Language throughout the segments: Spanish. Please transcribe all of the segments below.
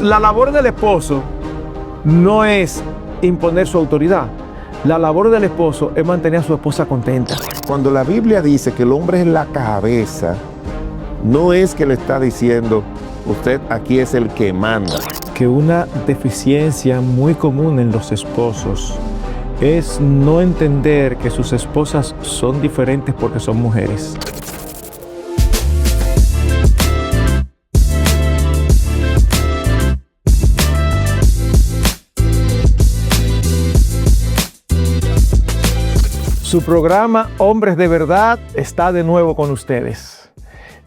La labor del esposo no es imponer su autoridad. La labor del esposo es mantener a su esposa contenta. Cuando la Biblia dice que el hombre es la cabeza, no es que le está diciendo, usted aquí es el que manda. Que una deficiencia muy común en los esposos es no entender que sus esposas son diferentes porque son mujeres. Su programa Hombres de Verdad está de nuevo con ustedes.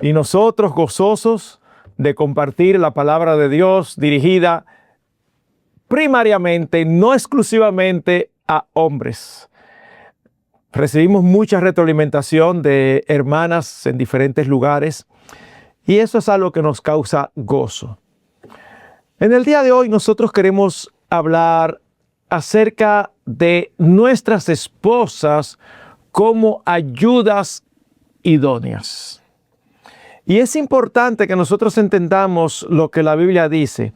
Y nosotros gozosos de compartir la palabra de Dios dirigida primariamente, no exclusivamente a hombres. Recibimos mucha retroalimentación de hermanas en diferentes lugares y eso es algo que nos causa gozo. En el día de hoy nosotros queremos hablar acerca de nuestras esposas como ayudas idóneas. Y es importante que nosotros entendamos lo que la Biblia dice,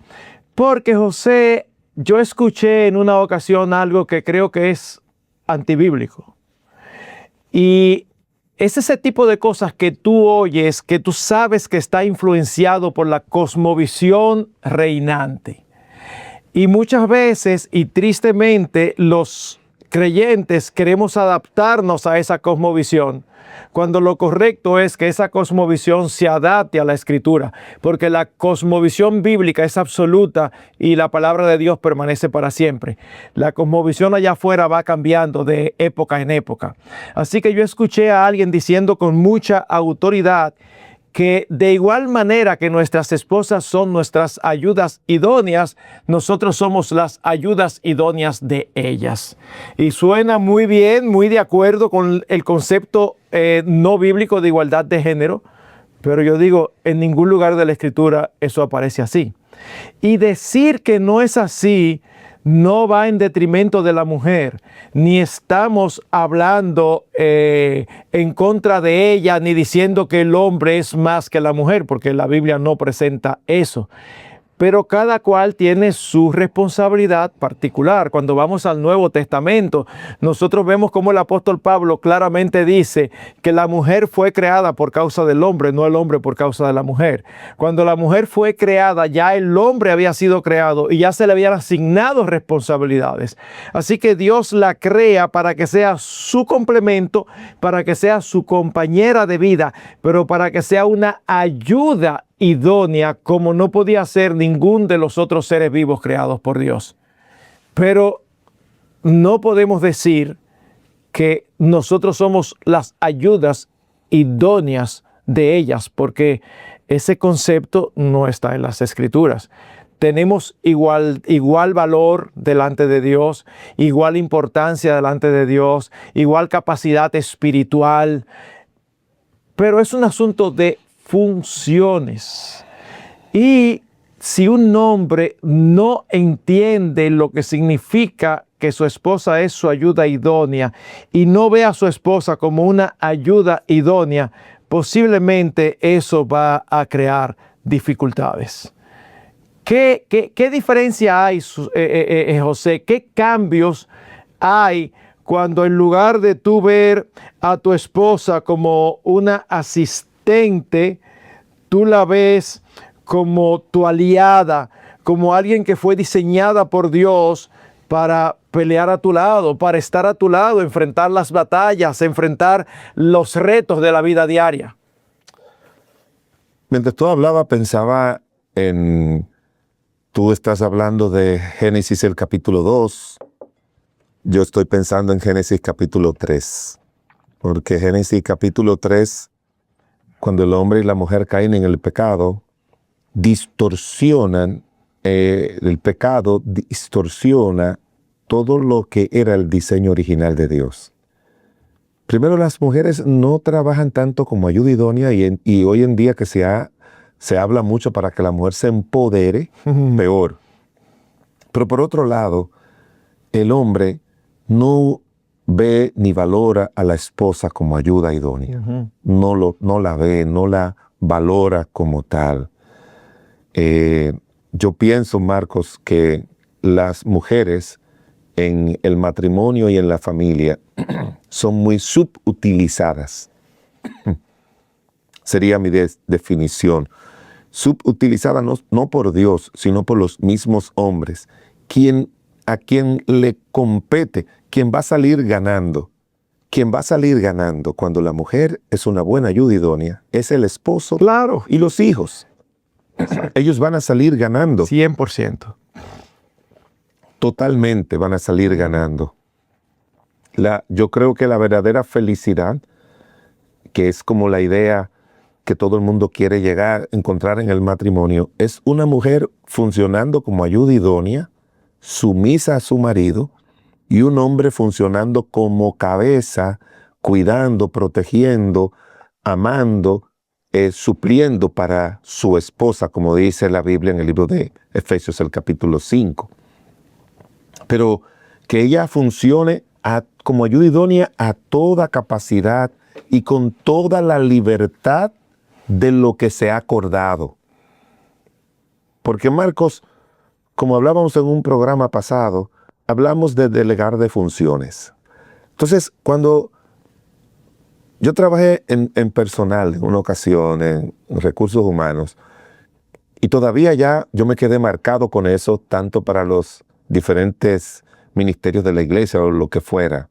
porque José, yo escuché en una ocasión algo que creo que es antibíblico. Y es ese tipo de cosas que tú oyes, que tú sabes que está influenciado por la cosmovisión reinante. Y muchas veces, y tristemente, los creyentes queremos adaptarnos a esa cosmovisión, cuando lo correcto es que esa cosmovisión se adapte a la Escritura, porque la cosmovisión bíblica es absoluta y la palabra de Dios permanece para siempre. La cosmovisión allá afuera va cambiando de época en época. Así que yo escuché a alguien diciendo con mucha autoridad que de igual manera que nuestras esposas son nuestras ayudas idóneas, nosotros somos las ayudas idóneas de ellas. Y suena muy bien, muy de acuerdo con el concepto no bíblico de igualdad de género, pero yo digo, en ningún lugar de la Escritura eso aparece así. Y decir que no es así no va en detrimento de la mujer, ni estamos hablando en contra de ella, ni diciendo que el hombre es más que la mujer, porque la Biblia no presenta eso. Pero cada cual tiene su responsabilidad particular. Cuando vamos al Nuevo Testamento, nosotros vemos cómo el apóstol Pablo claramente dice que la mujer fue creada por causa del hombre, no el hombre por causa de la mujer. Cuando la mujer fue creada, ya el hombre había sido creado y ya se le habían asignado responsabilidades. Así que Dios la crea para que sea su complemento, para que sea su compañera de vida, pero para que sea una ayuda idónea como no podía ser ningún de los otros seres vivos creados por Dios. Pero no podemos decir que nosotros somos las ayudas idóneas de ellas, porque ese concepto no está en las Escrituras. Tenemos igual valor delante de Dios, igual importancia delante de Dios, igual capacidad espiritual, pero es un asunto de funciones. Y si un hombre no entiende lo que significa que su esposa es su ayuda idónea y no ve a su esposa como una ayuda idónea, posiblemente eso va a crear dificultades. ¿Qué diferencia hay, José? ¿Qué cambios hay cuando en lugar de tú ver a tu esposa como una asistente, tú la ves como tu aliada, como alguien que fue diseñada por Dios para pelear a tu lado, para estar a tu lado, enfrentar las batallas, enfrentar los retos de la vida diaria? Mientras tú hablabas, pensaba en... Tú estás hablando de Génesis el capítulo 2. Yo estoy pensando en Génesis capítulo 3. Porque Génesis capítulo 3, cuando el hombre y la mujer caen en el pecado, distorsionan, el pecado distorsiona todo lo que era el diseño original de Dios. Primero, las mujeres no trabajan tanto como ayuda idónea y hoy en día que se habla mucho para que la mujer se empodere, peor. Pero por otro lado, el hombre no ve ni valora a la esposa como ayuda idónea. No la ve, no la valora como tal. yo pienso, Marcos, que las mujeres en el matrimonio y en la familia son muy subutilizadas. Sería mi definición. Subutilizadas no por Dios, sino por los mismos hombres. A quien le compete, quien va a salir ganando. Quien va a salir ganando cuando la mujer es una buena ayuda idónea es el esposo, Claro. y los hijos. Ellos van a salir ganando. 100%. Totalmente van a salir ganando. Yo creo que la verdadera felicidad, que es como la idea que todo el mundo quiere encontrar en el matrimonio, es una mujer funcionando como ayuda idónea, sumisa a su marido, y un hombre funcionando como cabeza, cuidando, protegiendo, amando, supliendo para su esposa, como dice la Biblia en el libro de Efesios, el capítulo 5. Pero que ella funcione como ayuda idónea a toda capacidad y con toda la libertad de lo que se ha acordado. Porque, Marcos, como hablábamos en un programa pasado, hablamos de delegar de funciones. Entonces, cuando yo trabajé en personal en una ocasión, en recursos humanos, y todavía ya yo me quedé marcado con eso, tanto para los diferentes ministerios de la iglesia o lo que fuera.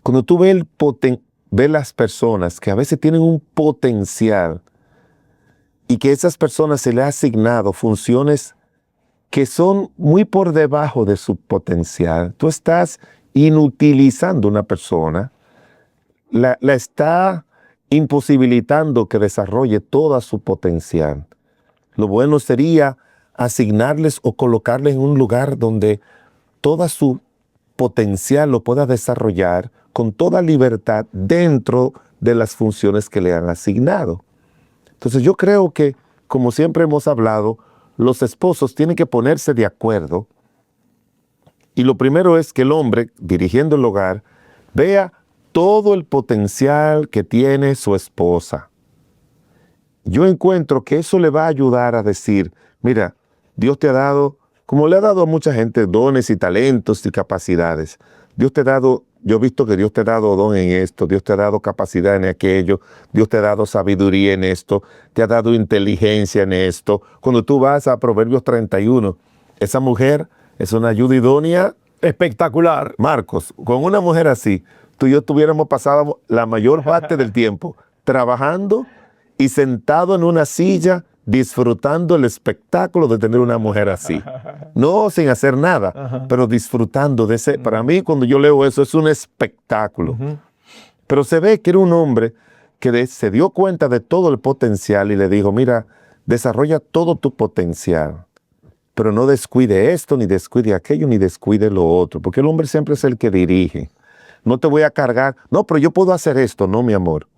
Cuando tú ves las personas que a veces tienen un potencial y que a esas personas se les ha asignado funciones que son muy por debajo de su potencial, tú estás inutilizando a una persona, la está imposibilitando que desarrolle toda su potencial. Lo bueno sería asignarles o colocarles en un lugar donde toda su potencial lo pueda desarrollar con toda libertad dentro de las funciones que le han asignado. Entonces yo creo que, como siempre hemos hablado, los esposos tienen que ponerse de acuerdo, y lo primero es que el hombre, dirigiendo el hogar, vea todo el potencial que tiene su esposa. Yo encuentro que eso le va a ayudar a decir, mira, Dios te ha dado, como le ha dado a mucha gente, dones y talentos y capacidades. Dios te ha dado, yo he visto que Dios te ha dado don en esto, Dios te ha dado capacidad en aquello, Dios te ha dado sabiduría en esto, te ha dado inteligencia en esto. Cuando tú vas a Proverbios 31, esa mujer es una ayuda idónea. Espectacular. Marcos, con una mujer así, tú y yo tuviéramos pasado la mayor parte del tiempo trabajando y sentado en una silla disfrutando el espectáculo de tener una mujer así. No sin hacer nada, pero disfrutando de ese. Para mí, cuando yo leo eso, es un espectáculo. Pero se ve que era un hombre que se dio cuenta de todo el potencial y le dijo, mira, desarrolla todo tu potencial, pero no descuide esto, ni descuide aquello, ni descuide lo otro, porque el hombre siempre es el que dirige. No te voy a cargar, no, pero yo puedo hacer esto. No, mi amor.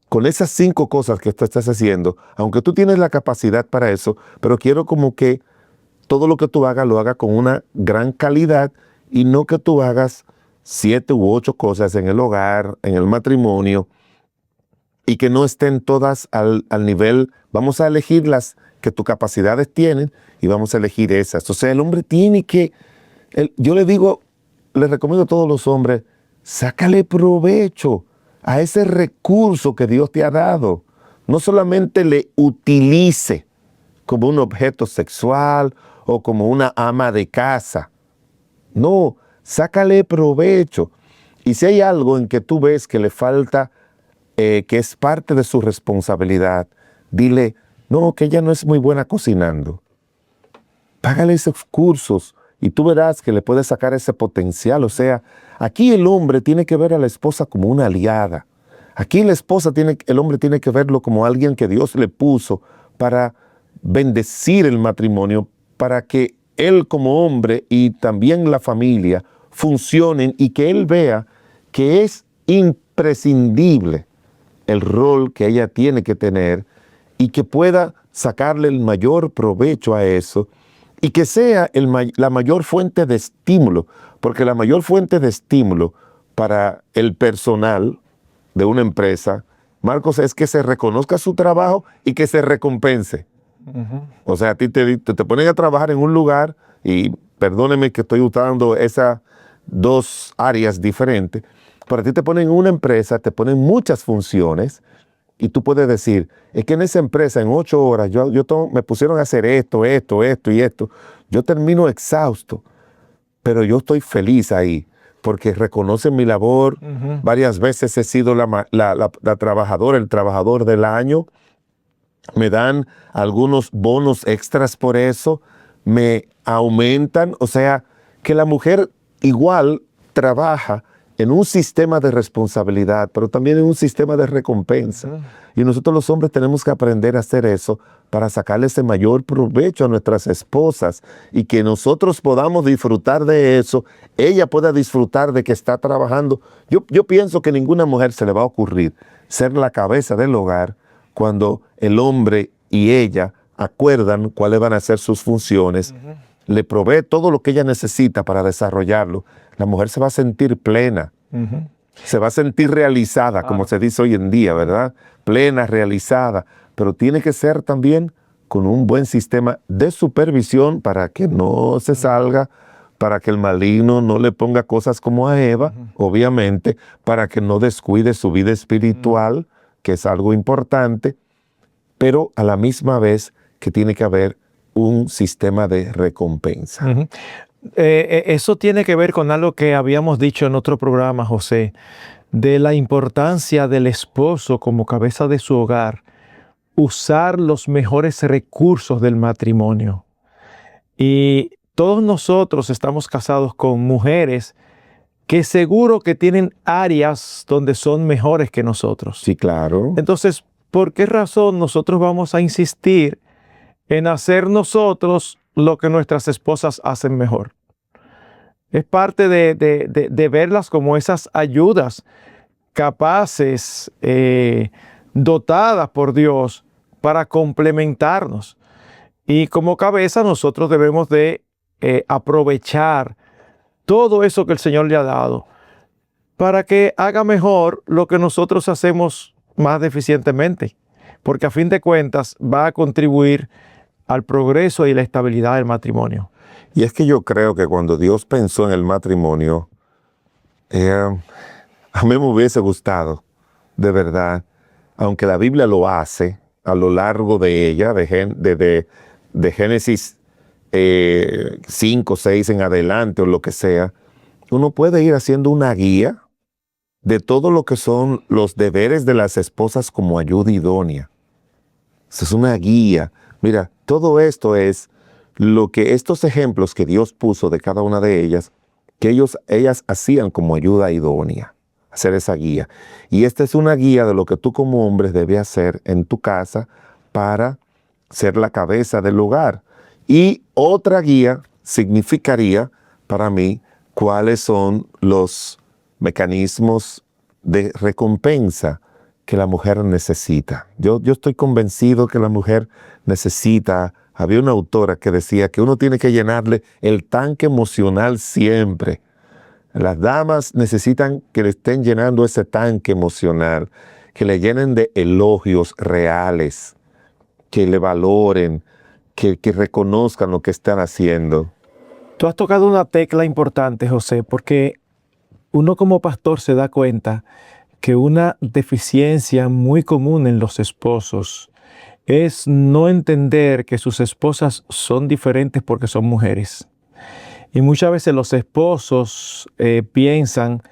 Con esas 5 cosas que tú estás haciendo, aunque tú tienes la capacidad para eso, pero quiero como que todo lo que tú hagas lo hagas con una gran calidad, y no que tú hagas 7 u 8 cosas en el hogar, en el matrimonio, y que no estén todas al nivel. Vamos a elegir las que tus capacidades tienen y vamos a elegir esas. O sea, el hombre tiene que, yo le recomiendo a todos los hombres, sácale provecho a ese recurso que Dios te ha dado. No solamente le utilice como un objeto sexual o como una ama de casa. No, sácale provecho. Y si hay algo en que tú ves que le falta, que es parte de su responsabilidad, dile, no, que ella no es muy buena cocinando. Págale esos cursos y tú verás que le puedes sacar ese potencial. O sea, aquí el hombre tiene que ver a la esposa como una aliada. Aquí el hombre tiene que verlo como alguien que Dios le puso para bendecir el matrimonio, para que él como hombre y también la familia funcionen, y que él vea que es imprescindible el rol que ella tiene que tener, y que pueda sacarle el mayor provecho a eso, y que sea la mayor fuente de estímulo, porque la mayor fuente de estímulo para el personal de una empresa, Marcos, es que se reconozca su trabajo y que se recompense. O sea, a ti te ponen a trabajar en un lugar, y perdóneme que estoy usando esas dos áreas diferentes, pero a ti te ponen en una empresa, te ponen muchas funciones, y tú puedes decir, es que en esa empresa en 8 horas me pusieron a hacer esto y esto. Yo termino exhausto, pero yo estoy feliz ahí porque reconocen mi labor. Varias veces he sido la trabajadora, el trabajador del año. Me dan algunos bonos extras por eso, me aumentan. O sea, que la mujer igual trabaja en un sistema de responsabilidad, pero también en un sistema de recompensa. Y nosotros los hombres tenemos que aprender a hacer eso para sacarle ese mayor provecho a nuestras esposas y que nosotros podamos disfrutar de eso, ella pueda disfrutar de que está trabajando. Yo pienso que ninguna mujer se le va a ocurrir ser la cabeza del hogar cuando el hombre y ella acuerdan cuáles van a ser sus funciones, le provee todo lo que ella necesita para desarrollarlo. La mujer se va a sentir plena, se va a sentir realizada, como se dice hoy en día, ¿verdad? Plena, realizada, pero tiene que ser también con un buen sistema de supervisión para que no se salga, para que el maligno no le ponga cosas como a Eva, obviamente, para que no descuide su vida espiritual, que es algo importante, pero a la misma vez que tiene que haber un sistema de recompensa. Eso tiene que ver con algo que habíamos dicho en otro programa, José, de la importancia del esposo como cabeza de su hogar, usar los mejores recursos del matrimonio. Y todos nosotros estamos casados con mujeres que seguro que tienen áreas donde son mejores que nosotros. Sí, claro. Entonces, ¿por qué razón nosotros vamos a insistir en hacer nosotros lo que nuestras esposas hacen mejor? Es parte de verlas como esas ayudas capaces, dotadas por Dios para complementarnos. Y como cabeza nosotros debemos de aprovechar todo eso que el Señor le ha dado para que haga mejor lo que nosotros hacemos más deficientemente, porque a fin de cuentas va a contribuir al progreso y la estabilidad del matrimonio. Y es que yo creo que cuando Dios pensó en el matrimonio, a mí me hubiese gustado, de verdad, aunque la Biblia lo hace a lo largo de ella, de Génesis 5, 6 en adelante o lo que sea, uno puede ir haciendo una guía de todo lo que son los deberes de las esposas como ayuda idónea. Esa es una guía. Mira, todo esto es lo que estos ejemplos que Dios puso de cada una de ellas, que ellas hacían como ayuda idónea, hacer esa guía. Y esta es una guía de lo que tú como hombre debes hacer en tu casa para ser la cabeza del hogar. Y otra guía significaría para mí cuáles son los mecanismos de recompensa que la mujer necesita. Yo estoy convencido que la mujer necesita. Había una autora que decía que uno tiene que llenarle el tanque emocional siempre. Las damas necesitan que le estén llenando ese tanque emocional, que le llenen de elogios reales, que le valoren, que reconozcan lo que están haciendo. Tú has tocado una tecla importante, José, porque uno como pastor se da cuenta que una deficiencia muy común en los esposos es no entender que sus esposas son diferentes porque son mujeres. Y muchas veces los esposos piensan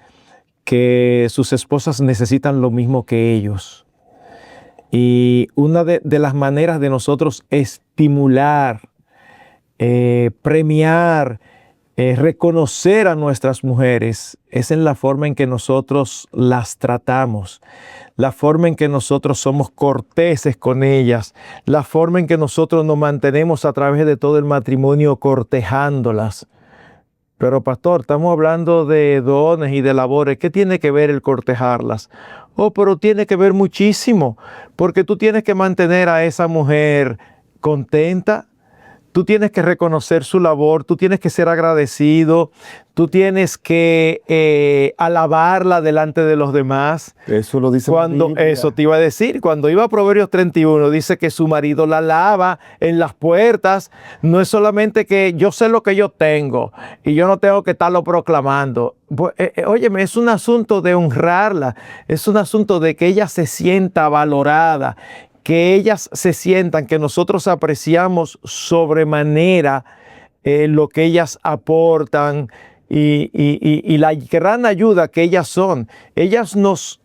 que sus esposas necesitan lo mismo que ellos. Y una de las maneras de nosotros estimular, premiar, reconocer a nuestras mujeres es en la forma en que nosotros las tratamos, la forma en que nosotros somos corteses con ellas, la forma en que nosotros nos mantenemos a través de todo el matrimonio cortejándolas. Pero pastor, estamos hablando de dones y de labores. ¿Qué tiene que ver el cortejarlas? Oh, pero tiene que ver muchísimo, porque tú tienes que mantener a esa mujer contenta, tú tienes que reconocer su labor, tú tienes que ser agradecido, tú tienes que alabarla delante de los demás. Eso lo dice la Biblia. Eso te iba a decir, cuando iba a Proverbios 31, dice que su marido la alaba en las puertas. No es solamente que yo sé lo que yo tengo y yo no tengo que estarlo proclamando. Óyeme, es un asunto de honrarla, es un asunto de que ella se sienta valorada, que ellas se sientan que nosotros apreciamos sobremanera lo que ellas aportan y la gran ayuda que ellas son. Ellas nos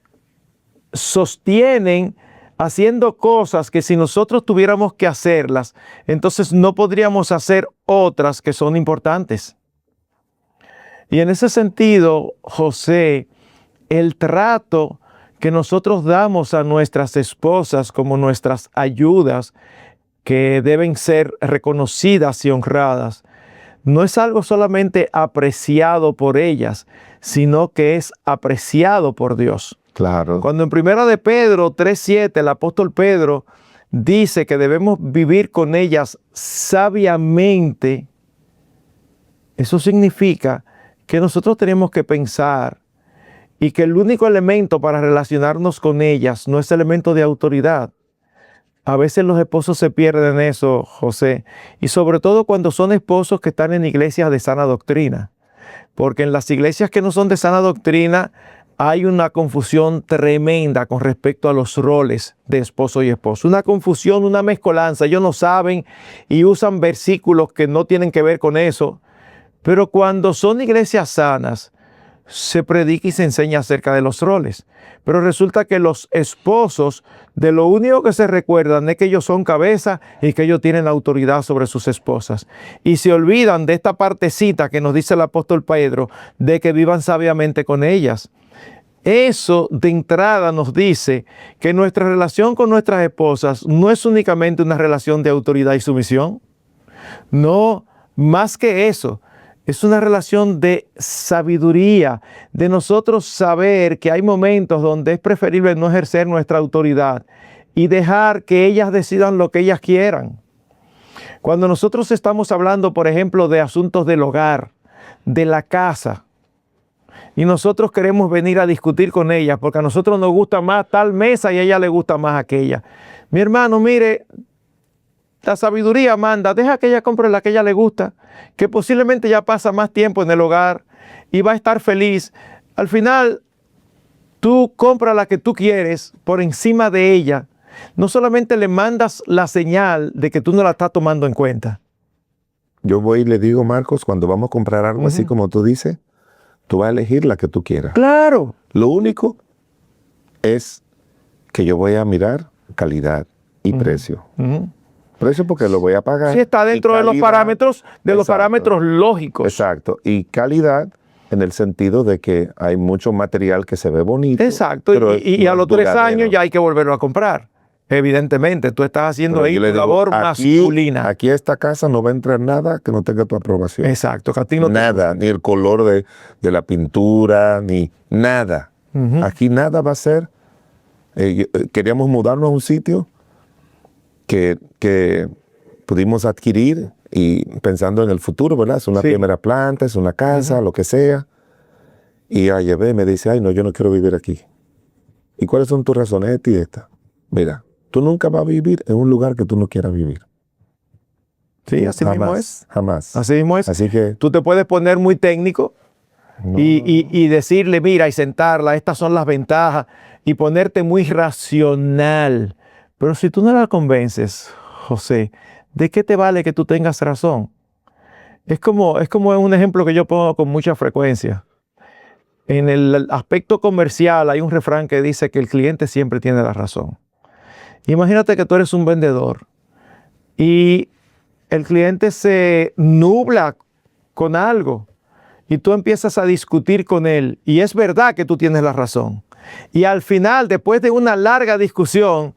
sostienen haciendo cosas que si nosotros tuviéramos que hacerlas, entonces no podríamos hacer otras que son importantes. Y en ese sentido, José, el trato que nosotros damos a nuestras esposas como nuestras ayudas, que deben ser reconocidas y honradas, no es algo solamente apreciado por ellas, sino que es apreciado por Dios. Claro. Cuando en 1 de Pedro 3:7 el apóstol Pedro dice que debemos vivir con ellas sabiamente, eso significa que nosotros tenemos que pensar y que el único elemento para relacionarnos con ellas no es elemento de autoridad. A veces los esposos se pierden en eso, José, y sobre todo cuando son esposos que están en iglesias de sana doctrina, porque en las iglesias que no son de sana doctrina hay una confusión tremenda con respecto a los roles de esposo y esposo. Una confusión, una mezcolanza. Ellos no saben y usan versículos que no tienen que ver con eso. Pero cuando son iglesias sanas, se predica y se enseña acerca de los roles. Pero resulta que los esposos, de lo único que se recuerdan es que ellos son cabeza y que ellos tienen autoridad sobre sus esposas. Y se olvidan de esta partecita que nos dice el apóstol Pedro, de que vivan sabiamente con ellas. Eso de entrada nos dice que nuestra relación con nuestras esposas no es únicamente una relación de autoridad y sumisión. No, más que eso. Es una relación de sabiduría, de nosotros saber que hay momentos donde es preferible no ejercer nuestra autoridad y dejar que ellas decidan lo que ellas quieran. Cuando nosotros estamos hablando, por ejemplo, de asuntos del hogar, de la casa, y nosotros queremos venir a discutir con ellas porque a nosotros nos gusta más tal mesa y a ella le gusta más aquella. Mi hermano, mire, la sabiduría manda, deja que ella compre la que a ella le gusta, que posiblemente ya pasa más tiempo en el hogar y va a estar feliz. Al final, tú compras la que tú quieres por encima de ella. No solamente le mandas la señal de que tú no la estás tomando en cuenta. Yo voy y le digo, Marcos, cuando vamos a comprar algo así como tú dices, tú vas a elegir la que tú quieras. Claro. Lo único es que yo voy a mirar calidad y precio. Precio porque lo voy a pagar. Sí, está dentro de los parámetros, lógicos. Exacto. Y calidad en el sentido de que hay mucho material que se ve bonito. Exacto. Y a los 3 años ya hay que volverlo a comprar. Evidentemente, tú estás haciendo ahí tu labor masculina. Aquí a esta casa no va a entrar nada que no tenga tu aprobación. Exacto. Que a ti no nada, ni el color de la pintura, ni nada. Aquí nada va a ser. Queríamos mudarnos a un sitio que pudimos adquirir y pensando en el futuro, ¿verdad? Es una primera planta, es una casa, lo que sea. Y la llevé y me dice, ay, no, yo no quiero vivir aquí. ¿Y cuáles son tus razones? Esta y esta. Mira, tú nunca vas a vivir en un lugar que tú no quieras vivir. Sí, así mismo es. Jamás. Así mismo es. Así que tú te puedes poner muy técnico y decirle, mira, y sentarla, estas son las ventajas, y ponerte muy racional. Pero si tú no la convences, José, ¿de qué te vale que tú tengas razón? Es como un ejemplo que yo pongo con mucha frecuencia. En el aspecto comercial hay un refrán que dice que el cliente siempre tiene la razón. Imagínate que tú eres un vendedor y el cliente se nubla con algo y tú empiezas a discutir con él y es verdad que tú tienes la razón. Y al final, después de una larga discusión,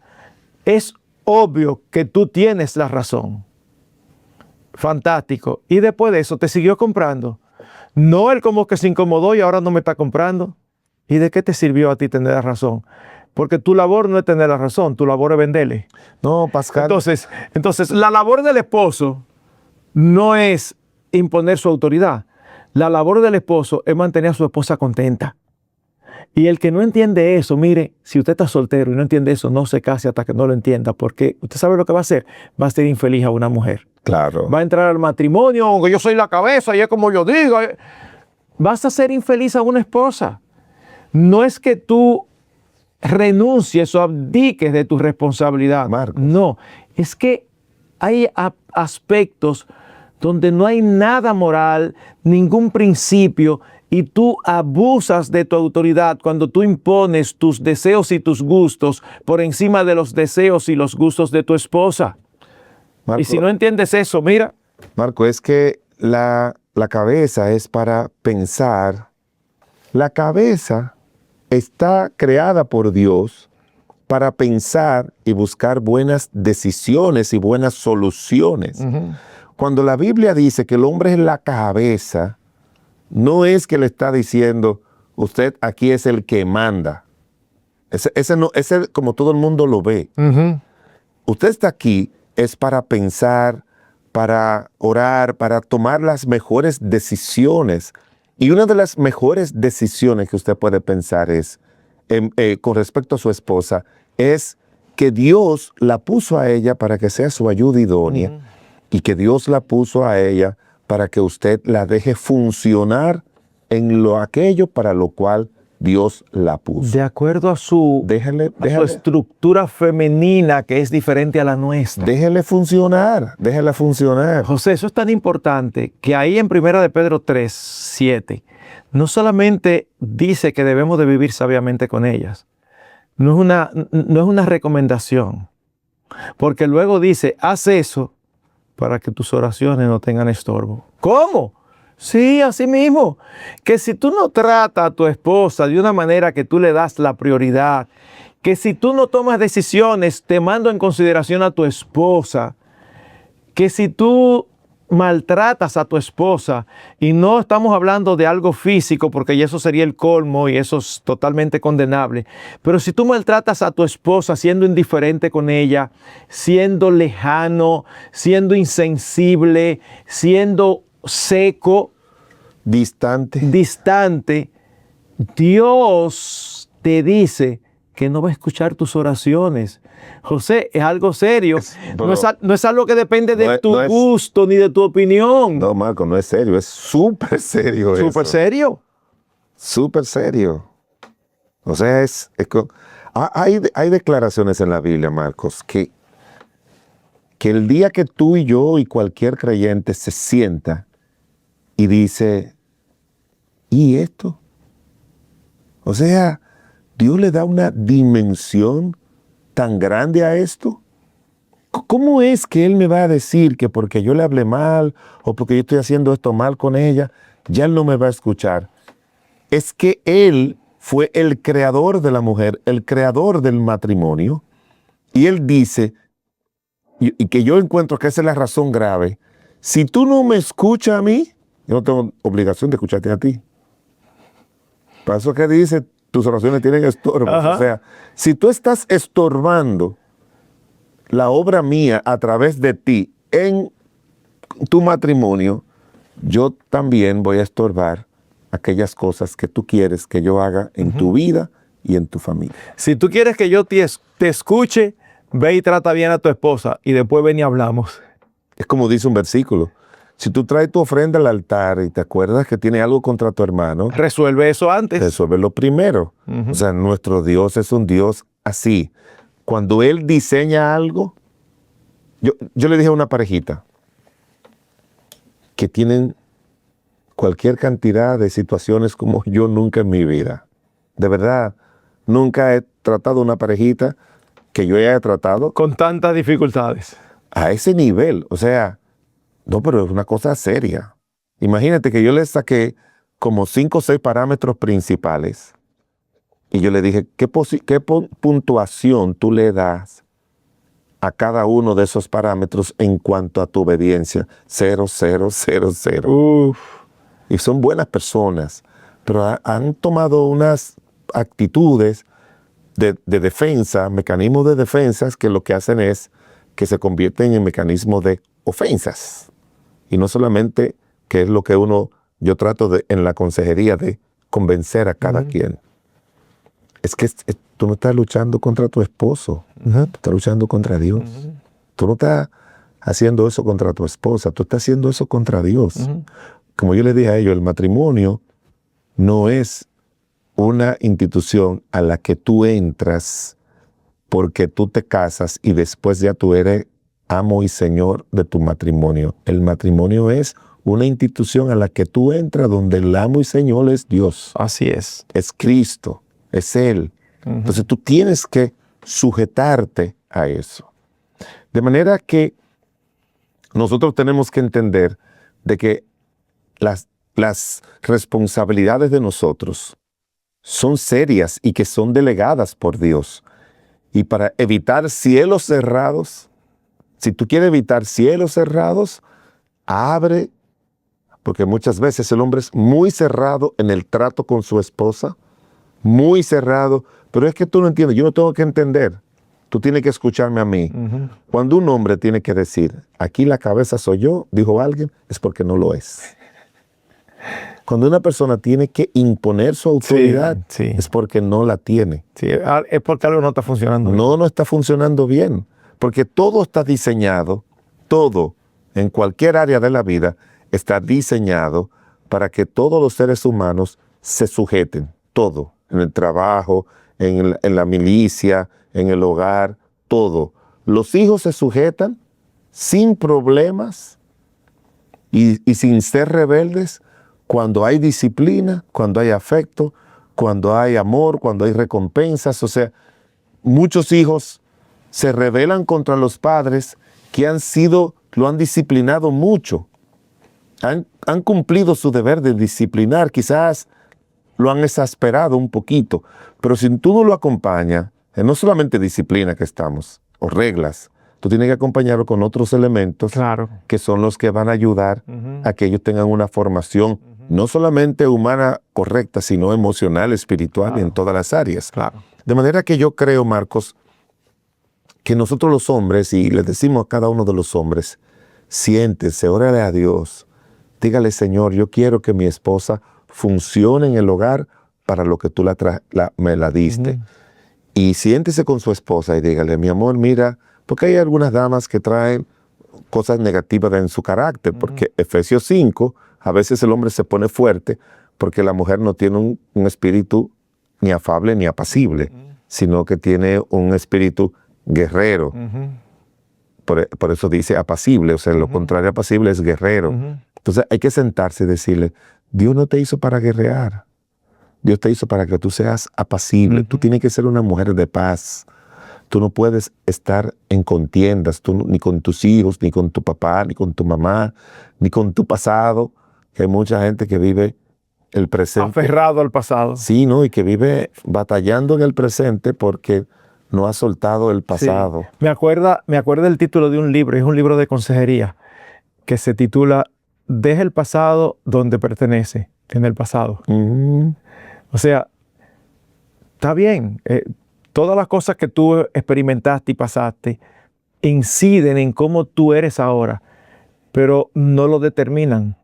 es obvio que tú tienes la razón. Fantástico. Y después de eso te siguió comprando. No, él como que se incomodó y ahora no me está comprando. ¿Y de qué te sirvió a ti tener la razón? Porque tu labor no es tener la razón, tu labor es venderle. No, Pascal. Entonces, la labor del esposo no es imponer su autoridad. La labor del esposo es mantener a su esposa contenta. Y el que no entiende eso, mire, si usted está soltero y no entiende eso, no se case hasta que no lo entienda, porque usted sabe lo que va a hacer, va a ser infeliz a una mujer. Claro. Va a entrar al matrimonio, aunque yo soy la cabeza y es como yo digo. Vas a ser infeliz a una esposa. No es que tú renuncies o abdiques de tu responsabilidad. Marcos. No, es que hay aspectos donde no hay nada moral, ningún principio, y tú abusas de tu autoridad cuando tú impones tus deseos y tus gustos por encima de los deseos y los gustos de tu esposa. Marco, Y si no entiendes eso, mira. Marco, es que la cabeza es para pensar. La cabeza está creada por Dios para pensar y buscar buenas decisiones y buenas soluciones. Cuando la Biblia dice que el hombre es la cabeza, no es que le está diciendo, usted aquí es el que manda. Ese como todo el mundo lo ve. Usted está aquí es para pensar, para orar, para tomar las mejores decisiones. Y una de las mejores decisiones que usted puede pensar es, con respecto a su esposa, es que Dios la puso a ella para que sea su ayuda idónea y que Dios la puso a ella para que usted la deje funcionar en aquello para lo cual Dios la puso. De acuerdo a su estructura femenina, que es diferente a la nuestra. Déjela funcionar. José, eso es tan importante que ahí en 1 de Pedro 3, 7, no solamente dice que debemos de vivir sabiamente con ellas, no es una recomendación, porque luego dice, haz eso para que tus oraciones no tengan estorbo. ¿Cómo? Sí, así mismo. Que si tú no tratas a tu esposa de una manera que tú le das la prioridad, que si tú no tomas decisiones tomando en consideración a tu esposa, que si tú maltratas a tu esposa, y no estamos hablando de algo físico, porque ya eso sería el colmo y eso es totalmente condenable, pero si tú maltratas a tu esposa siendo indiferente con ella, siendo lejano, siendo insensible, siendo seco, distante, Dios te dice que no va a escuchar tus oraciones. José, es algo serio. No es algo que depende de tu gusto ni de tu opinión. No, Marco, no es serio. Es súper serio eso. ¿Súper serio? Súper serio. O sea, hay declaraciones en la Biblia, Marcos, que el día que tú y yo y cualquier creyente se sienta y dice, ¿y esto? O sea, Dios le da una dimensión tan grande a esto. ¿Cómo es que Él me va a decir que porque yo le hablé mal o porque yo estoy haciendo esto mal con ella, ya Él no me va a escuchar? Es que Él fue el creador de la mujer, el creador del matrimonio, y Él dice, y que yo encuentro que esa es la razón grave, si tú no me escuchas a mí, yo no tengo obligación de escucharte a ti. Para eso que dice, tus oraciones tienen estorbos. O sea, si tú estás estorbando la obra mía a través de ti en tu matrimonio, yo también voy a estorbar aquellas cosas que tú quieres que yo haga en tu vida y en tu familia. Si tú quieres que yo te escuche, ve y trata bien a tu esposa y después ven y hablamos. Es como dice un versículo. Si tú traes tu ofrenda al altar y te acuerdas que tiene algo contra tu hermano, resuelve eso antes. Resuélvelo primero. O sea, nuestro Dios es un Dios así. Cuando Él diseña algo, yo le dije a una parejita que tienen cualquier cantidad de situaciones como yo nunca en mi vida. De verdad, nunca he tratado una parejita que yo haya tratado con tantas dificultades. A ese nivel, o sea, no, pero es una cosa seria. Imagínate que yo le saqué como 5 o 6 parámetros principales y yo le dije, ¿qué puntuación tú le das a cada uno de esos parámetros en cuanto a tu obediencia? 0, 0, 0, 0. Uf. Y son buenas personas, pero han tomado unas actitudes de defensa, mecanismos de defensa que lo que hacen es que se convierten en mecanismos de ofensas. Y no solamente, que es lo que yo trato en la consejería de convencer a cada quien. Es que tú no estás luchando contra tu esposo, tú estás luchando contra Dios. Tú no estás haciendo eso contra tu esposa, tú estás haciendo eso contra Dios. Como yo les dije a ellos, el matrimonio no es una institución a la que tú entras porque tú te casas y después ya tú eres amo y señor de tu matrimonio. El matrimonio es una institución a la que tú entras donde el amo y señor es Dios. Así es. Es Cristo, es Él. Entonces tú tienes que sujetarte a eso. De manera que nosotros tenemos que entender de que las responsabilidades de nosotros son serias y que son delegadas por Dios. Y para evitar cielos cerrados, si tú quieres evitar cielos cerrados, abre, porque muchas veces el hombre es muy cerrado en el trato con su esposa, muy cerrado, pero es que tú no entiendes, yo no tengo que entender, tú tienes que escucharme a mí. Cuando un hombre tiene que decir, aquí la cabeza soy yo, dijo alguien, es porque no lo es. Cuando una persona tiene que imponer su autoridad, es porque no la tiene. Sí, es porque algo no está funcionando bien. No está funcionando bien. Porque todo está diseñado, todo, en cualquier área de la vida, está diseñado para que todos los seres humanos se sujeten. Todo. En el trabajo, en la milicia, en el hogar, todo. Los hijos se sujetan sin problemas y sin ser rebeldes, cuando hay disciplina, cuando hay afecto, cuando hay amor, cuando hay recompensas. O sea, muchos hijos se rebelan contra los padres que lo han disciplinado mucho. Han cumplido su deber de disciplinar, quizás lo han exasperado un poquito, pero si tú no lo acompañas, no solamente disciplina que estamos, o reglas, tú tienes que acompañarlo con otros elementos que son los que van a ayudar a que ellos tengan una formación no solamente humana correcta, sino emocional, espiritual y en todas las áreas. De manera que yo creo, Marcos, que nosotros los hombres, y les decimos a cada uno de los hombres, siéntese, órale a Dios, dígale, Señor, yo quiero que mi esposa funcione en el hogar para lo que tú me la diste. Y siéntese con su esposa y dígale, mi amor, mira, porque hay algunas damas que traen cosas negativas en su carácter, porque Efesios 5, a veces el hombre se pone fuerte porque la mujer no tiene un espíritu ni afable ni apacible, sino que tiene un espíritu guerrero. Por eso dice apacible, o sea, lo contrario a apacible es guerrero. Entonces hay que sentarse y decirle, Dios no te hizo para guerrear, Dios te hizo para que tú seas apacible. Tú tienes que ser una mujer de paz. Tú no puedes estar en contiendas, ni con tus hijos, ni con tu papá, ni con tu mamá, ni con tu pasado. Hay mucha gente que vive el presente. Aferrado al pasado. Sí, ¿no? Y que vive batallando en el presente porque no ha soltado el pasado. Sí. Me acuerda el título de un libro, es un libro de consejería, que se titula Deja el pasado donde pertenece, en el pasado. O sea, está bien. Todas las cosas que tú experimentaste y pasaste inciden en cómo tú eres ahora, pero no lo determinan.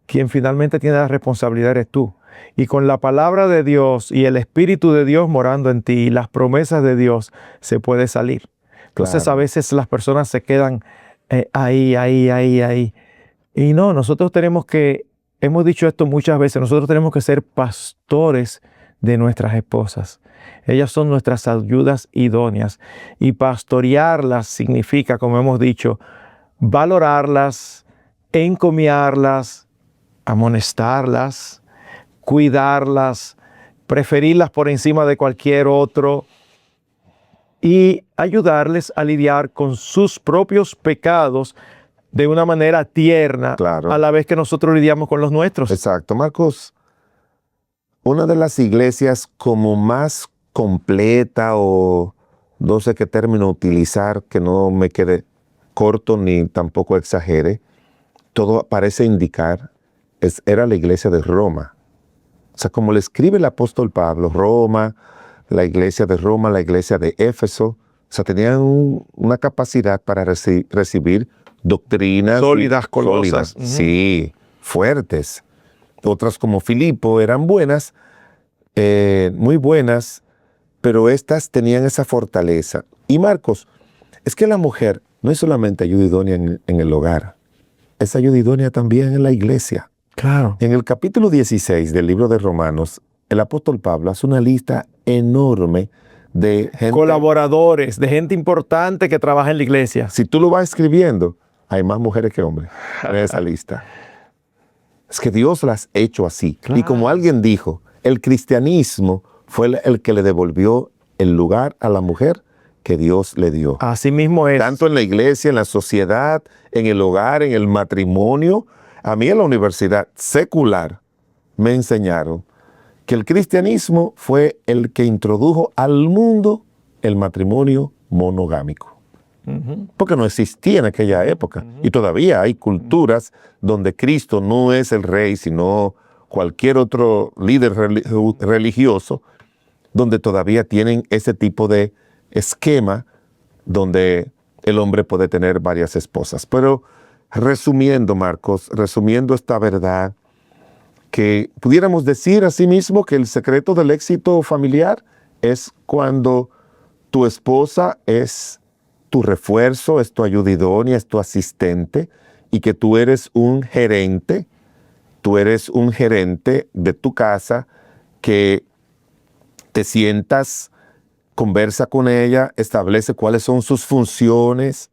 Quien finalmente tiene la responsabilidad eres tú. Y con la palabra de Dios y el Espíritu de Dios morando en ti y las promesas de Dios se puede salir. Entonces a veces las personas se quedan ahí. Y no, nosotros hemos dicho esto muchas veces, nosotros tenemos que ser pastores de nuestras esposas. Ellas son nuestras ayudas idóneas. Y pastorearlas significa, como hemos dicho, valorarlas, encomiarlas, amonestarlas, cuidarlas, preferirlas por encima de cualquier otro y ayudarles a lidiar con sus propios pecados de una manera tierna, a la vez que nosotros lidiamos con los nuestros. Exacto, Marcos. Una de las iglesias como más completa, o no sé qué término utilizar, que no me quede corto ni tampoco exagere, todo parece indicar, era la iglesia de Roma. O sea, como le escribe el apóstol Pablo, Roma, la iglesia de Éfeso, o sea, tenían una capacidad para recibir doctrinas Sólidas, colosas. sólidas, sí, fuertes. Otras como Filipo eran buenas, muy buenas, pero estas tenían esa fortaleza. Y Marcos, es que la mujer no es solamente ayuda idónea en el hogar, es ayuda idónea también en la iglesia. Claro. En el capítulo 16 del libro de Romanos, el apóstol Pablo hace una lista enorme de gente. Colaboradores, de gente importante que trabaja en la iglesia. Si tú lo vas escribiendo, hay más mujeres que hombres en esa lista. Es que Dios las ha hecho así. Claro. Y como alguien dijo, el cristianismo fue el que le devolvió el lugar a la mujer que Dios le dio. Así mismo es. Tanto en la iglesia, en la sociedad, en el hogar, en el matrimonio. A mí en la universidad secular me enseñaron que el cristianismo fue el que introdujo al mundo el matrimonio monogámico. Porque no existía en aquella época. Y todavía hay culturas donde Cristo no es el rey, sino cualquier otro líder religioso, donde todavía tienen ese tipo de esquema donde el hombre puede tener varias esposas. Pero resumiendo, Marcos, resumiendo esta verdad, que pudiéramos decir asimismo que el secreto del éxito familiar es cuando tu esposa es tu refuerzo, es tu ayuda idónea, es tu asistente, y que tú eres un gerente de tu casa, que te sientas, conversa con ella, establece cuáles son sus funciones,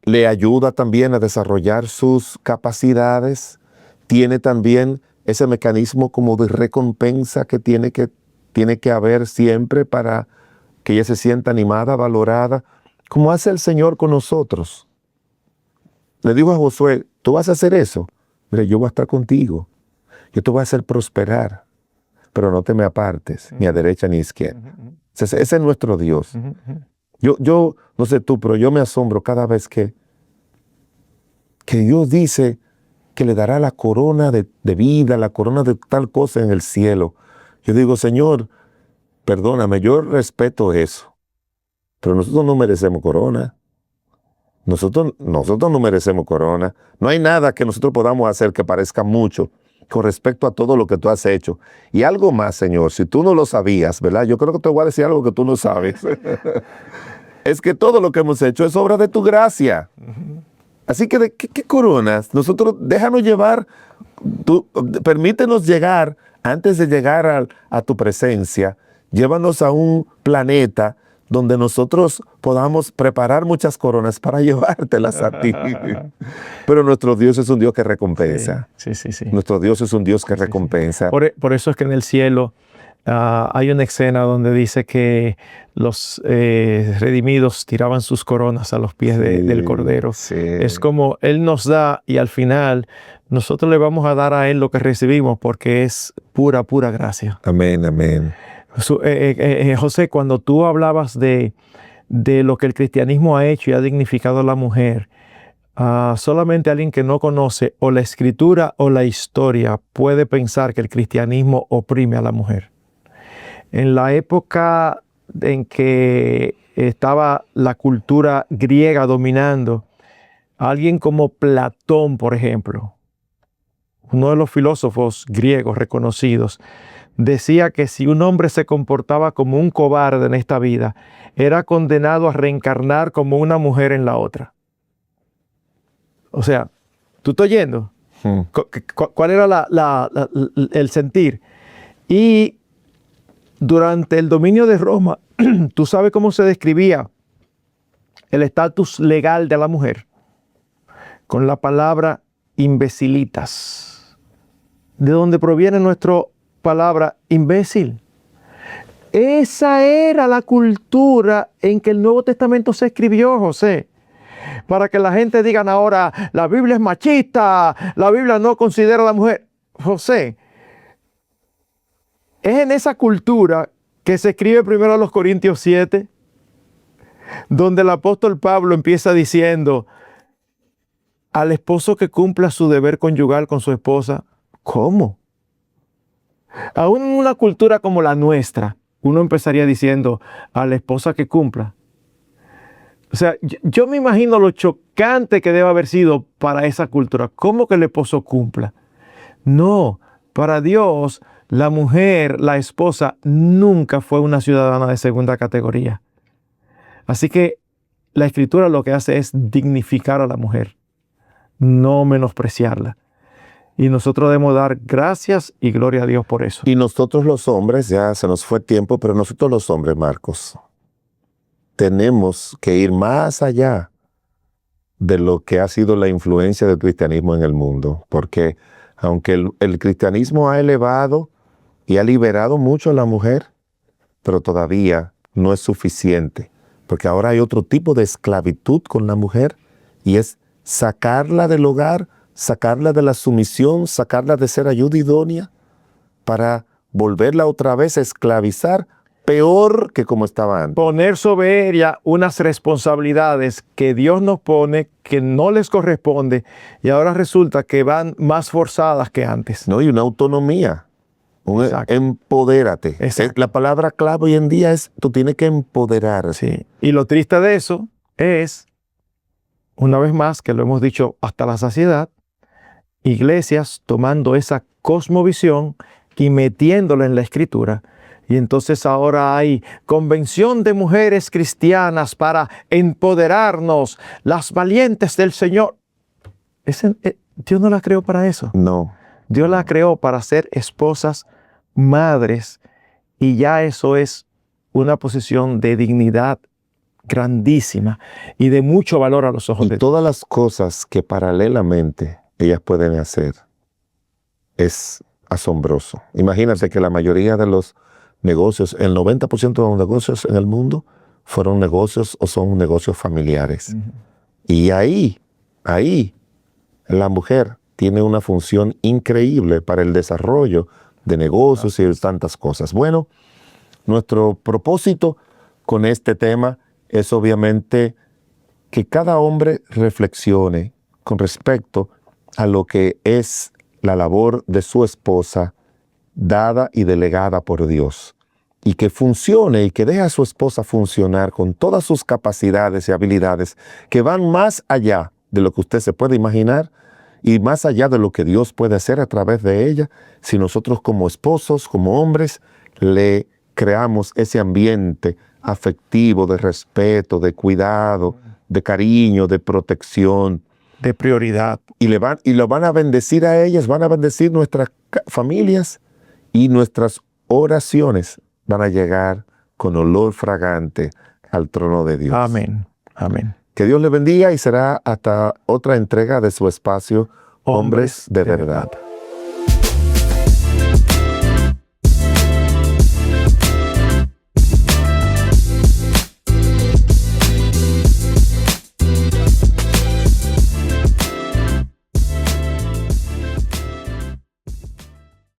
le ayuda también a desarrollar sus capacidades, tiene también ese mecanismo como de recompensa que tiene que haber siempre para que ella se sienta animada, valorada, como hace el Señor con nosotros. Le digo a Josué, tú vas a hacer eso, mira, yo voy a estar contigo, yo te voy a hacer prosperar, pero no te me apartes, ni a derecha ni a izquierda. Ese es nuestro Dios. Yo no sé tú, pero yo me asombro cada vez que Dios dice que le dará la corona de vida, la corona de tal cosa en el cielo. Yo digo, Señor, perdóname, yo respeto eso, pero nosotros no merecemos corona. Nosotros no merecemos corona. No hay nada que nosotros podamos hacer que parezca mucho con respecto a todo lo que tú has hecho. Y algo más, Señor, si tú no lo sabías, ¿verdad? Yo creo que te voy a decir algo que tú no sabes. Es que todo lo que hemos hecho es obra de tu gracia. Así que, ¿de qué coronas? Nosotros, déjanos llevar, permítenos llegar, antes de llegar a tu presencia, llévanos a un planeta donde nosotros podamos preparar muchas coronas para llevártelas a ti. Pero nuestro Dios es un Dios que recompensa. Sí. Nuestro Dios es un Dios que recompensa. Por eso es que en el cielo hay una escena donde dice que los redimidos tiraban sus coronas a los pies del Cordero. Sí. Es como Él nos da y al final nosotros le vamos a dar a Él lo que recibimos porque es pura gracia. Amén, amén. José, cuando tú hablabas de lo que el cristianismo ha hecho y ha dignificado a la mujer, solamente alguien que no conoce o la escritura o la historia puede pensar que el cristianismo oprime a la mujer. En la época en que estaba la cultura griega dominando, alguien como Platón, por ejemplo, uno de los filósofos griegos reconocidos, decía que si un hombre se comportaba como un cobarde en esta vida, era condenado a reencarnar como una mujer en la otra. O sea, ¿tú estás oyendo? ¿Cuál era el sentir? Y durante el dominio de Roma, ¿tú sabes cómo se describía el estatus legal de la mujer? Con la palabra imbecilitas, de donde proviene nuestra palabra imbécil. Esa era la cultura en que el Nuevo Testamento se escribió, José. Para que la gente diga ahora, la Biblia es machista, la Biblia no considera a la mujer. José, es en esa cultura que se escribe primero a los Corintios 7, donde el apóstol Pablo empieza diciendo, al esposo que cumpla su deber conyugal con su esposa. ¿Cómo? Aún en una cultura como la nuestra, uno empezaría diciendo, a la esposa que cumpla O sea, yo me imagino lo chocante que debe haber sido para esa cultura. ¿Cómo que el esposo cumpla? No, para Dios, la mujer, la esposa, nunca fue una ciudadana de segunda categoría. Así que la Escritura lo que hace es dignificar a la mujer, no menospreciarla. Y nosotros debemos dar gracias y gloria a Dios por eso. Y nosotros los hombres, ya se nos fue tiempo, pero nosotros los hombres, Marcos, tenemos que ir más allá de lo que ha sido la influencia del cristianismo en el mundo, porque aunque el cristianismo ha elevado y ha liberado mucho a la mujer, pero todavía no es suficiente, porque ahora hay otro tipo de esclavitud con la mujer, y es sacarla del hogar, sacarla de la sumisión, sacarla de ser ayuda idónea, para volverla otra vez a esclavizar, peor que como estaba antes. Poner sobre ella unas responsabilidades que Dios nos pone, que no les corresponde, y ahora resulta que van más forzadas que antes. No, y una autonomía. Empodérate. La palabra clave hoy en día es, tú tienes que empoderar. Sí. Y lo triste de eso es, una vez más, que lo hemos dicho hasta la saciedad, iglesias tomando esa cosmovisión y metiéndola en la Escritura. Y entonces ahora hay convención de mujeres cristianas para empoderarnos, las valientes del Señor. Dios no las creó para eso. No. Dios las creó para ser esposas, madres, y ya eso es una posición de dignidad grandísima y de mucho valor a los ojos de Dios. Todas las cosas que paralelamente ellas pueden hacer es asombroso. Imagínate que la mayoría de los negocios, el 90% de los negocios en el mundo fueron negocios o son negocios familiares. Y ahí la mujer tiene una función increíble para el desarrollo de negocios y de tantas cosas. Bueno, nuestro propósito con este tema es obviamente que cada hombre reflexione con respecto a lo que es la labor de su esposa dada y delegada por Dios, y que funcione y que deje a su esposa funcionar con todas sus capacidades y habilidades que van más allá de lo que usted se puede imaginar y más allá de lo que Dios puede hacer a través de ella, si nosotros como esposos, como hombres, le creamos ese ambiente afectivo, de respeto, de cuidado, de cariño, de protección, de prioridad. Y lo van a bendecir a ellas, van a bendecir nuestras familias, y nuestras oraciones van a llegar con olor fragante al trono de Dios. Amén. Amén. Que Dios le bendiga, y será hasta otra entrega de su espacio, Hombres de Verdad.